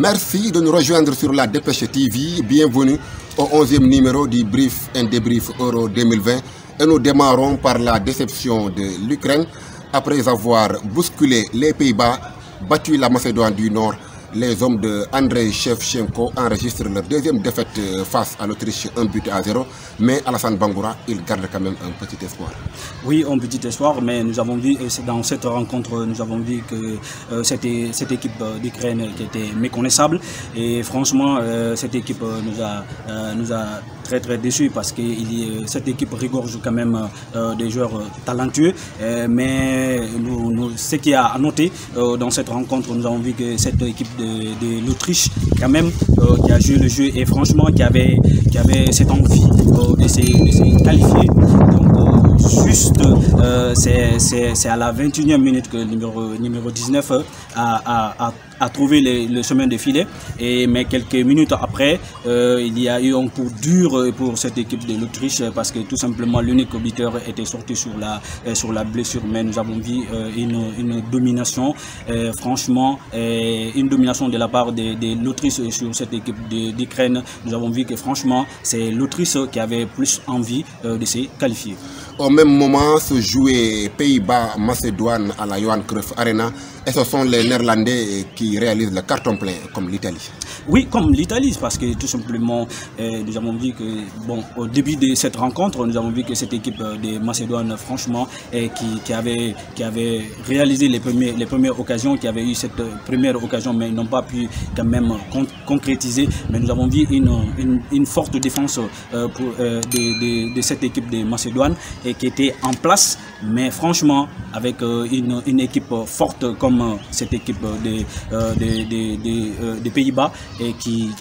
Merci de nous rejoindre sur la Dépêche TV. Bienvenue au 11e numéro du Brief and Débrief Euro 2020. Et nous démarrons par la déception de l'Ukraine. Après avoir bousculé les Pays-Bas, battu la Macédoine du Nord, les hommes de Andrei Shevchenko enregistrent leur deuxième défaite face à l'Autriche, 1-0. Mais Alassane Bangoura, il garde quand même un petit espoir. Oui, un petit espoir, mais nous avons vu dans cette rencontre, nous avons vu que cette équipe d'Ukraine qui était méconnaissable. Et franchement, cette équipe nous a très déçus parce que cette équipe regorge quand même des joueurs talentueux. Mais ce qu'il y a à noter dans cette rencontre, nous avons vu que cette équipe de l'Autriche quand même qui a joué le jeu et franchement qui avait cette envie de se qualifier. Donc juste c'est à la 21e minute que le numéro 19 a trouvé le chemin de filet, mais quelques minutes après il y a eu un coup dur pour cette équipe de l'Autriche parce que tout simplement l'unique buteur était sorti sur la blessure. Mais nous avons vu une domination, franchement une domination de la part de l'Autriche sur cette équipe d'Ukraine. Nous avons vu que franchement c'est l'Autriche qui avait plus envie de se qualifier. Au même moment se jouait Pays-Bas-Macédoine à la Johan Cruyff Arena, et ce sont les Néerlandais qui réalisent le carton plein comme l'Italie. Oui, comme l'Italie, parce que tout simplement nous avons vu que au début de cette rencontre, nous avons vu que cette équipe de Macédoine, franchement, qui avait réalisé les premières occasions, qui avait eu cette première occasion, mais ils n'ont pas pu quand même concrétiser. Mais nous avons vu une forte défense de cette équipe de Macédoine et qui était en place, mais franchement avec une équipe forte comme cette équipe des Pays-Bas et qui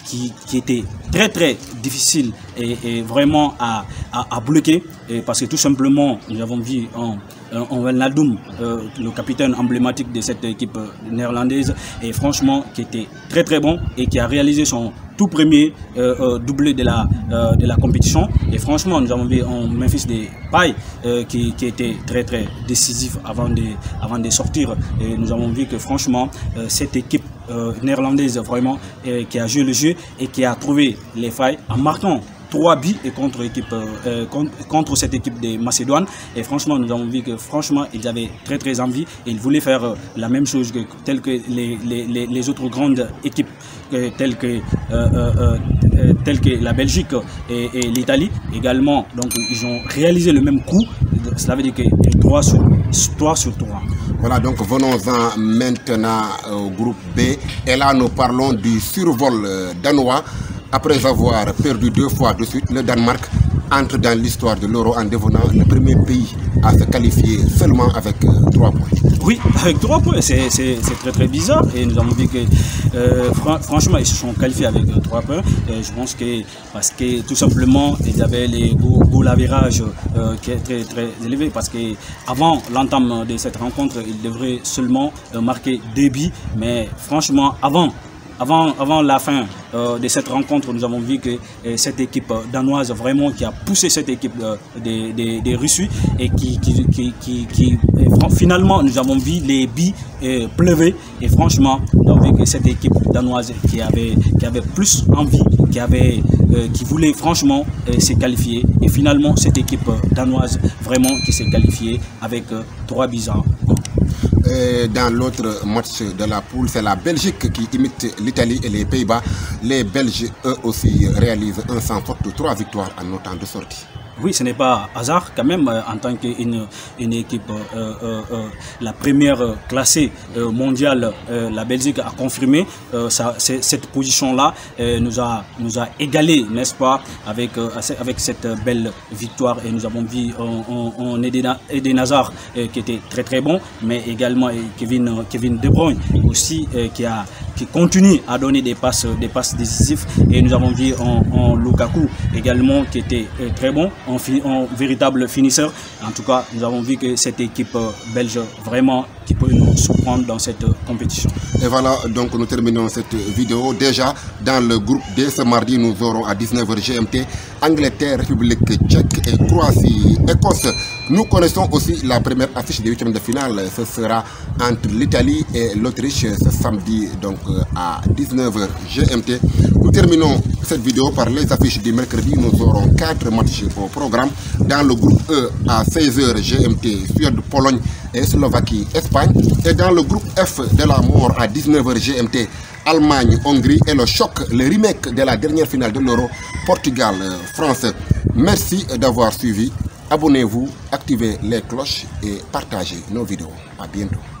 était très difficile et vraiment à bloquer, parce que tout simplement nous avons vu en Wijnaldum, le capitaine emblématique de cette équipe néerlandaise, et franchement qui était très bon et qui a réalisé son tout premier doublé de la compétition. Et franchement nous avons vu un Memphis Depay qui était très décisif avant de sortir. Et nous avons vu que franchement cette équipe néerlandaise vraiment qui a joué le jeu et qui a trouvé les failles en marquant 3 buts et contre cette équipe de Macédoine. Et franchement nous avons vu que franchement ils avaient très envie et ils voulaient faire la même chose telle que les autres grandes équipes telles que la Belgique et l'Italie également. Donc ils ont réalisé le même coup. Cela veut dire que 3 sur 3. Voilà, donc venons-en maintenant au groupe B. Et là nous parlons du survol danois. Après avoir perdu 2 fois de suite, le Danemark entre dans l'histoire de l'Euro en devenant le premier pays à se qualifier seulement avec 3 points. Oui, avec 3 points, c'est très bizarre. Et nous avons vu que franchement ils se sont qualifiés avec 3 points. Et je pense que parce que tout simplement ils avaient les goal average qui est très élevé, parce que avant l'entame de cette rencontre ils devraient seulement marquer 2 buts. Mais franchement avant la fin de cette rencontre, nous avons vu que cette équipe danoise vraiment qui a poussé cette équipe des Russes et qui finalement nous avons vu les billes pleuver. Et franchement nous avons vu que cette équipe danoise qui avait plus envie, qui voulait franchement se qualifier, et finalement cette équipe danoise vraiment qui s'est qualifiée avec 3 buts à 1. Dans l'autre match de la poule, c'est la Belgique qui imite l'Italie et les Pays-Bas. Les Belges, eux aussi, réalisent un sans faute de 3 victoires en autant de sorties. Oui, ce n'est pas hasard quand même en tant qu'une équipe, la première classée mondiale, la Belgique a confirmé cette position-là, nous a égalé, n'est-ce pas, avec cette belle victoire. Et nous avons vu Eden Hazard qui était très bon, mais également Kevin De Bruyne aussi qui continue à donner des passes décisives. Et nous avons vu en Lukaku également qui était très bon, en véritable finisseur. En tout cas, nous avons vu que cette équipe belge vraiment qui peut nous surprendre dans cette compétition. Et voilà, donc nous terminons cette vidéo. Déjà, dans le groupe D, ce mardi, nous aurons à 19h GMT Angleterre, République tchèque et Croatie, Écosse. Nous connaissons aussi la première affiche des huitièmes de finale. Ce sera entre l'Italie et l'Autriche ce samedi donc à 19h GMT. Nous terminons cette vidéo par les affiches du mercredi. Nous aurons 4 matchs au programme. Dans le groupe E à 16h GMT, Suède, Pologne et Slovaquie, Espagne. Et dans le groupe F de la mort à 19h GMT, Allemagne, Hongrie et le choc, le remake de la dernière finale de l'Euro, Portugal, France. Merci d'avoir suivi. Abonnez-vous, activez les cloches et partagez nos vidéos. À bientôt.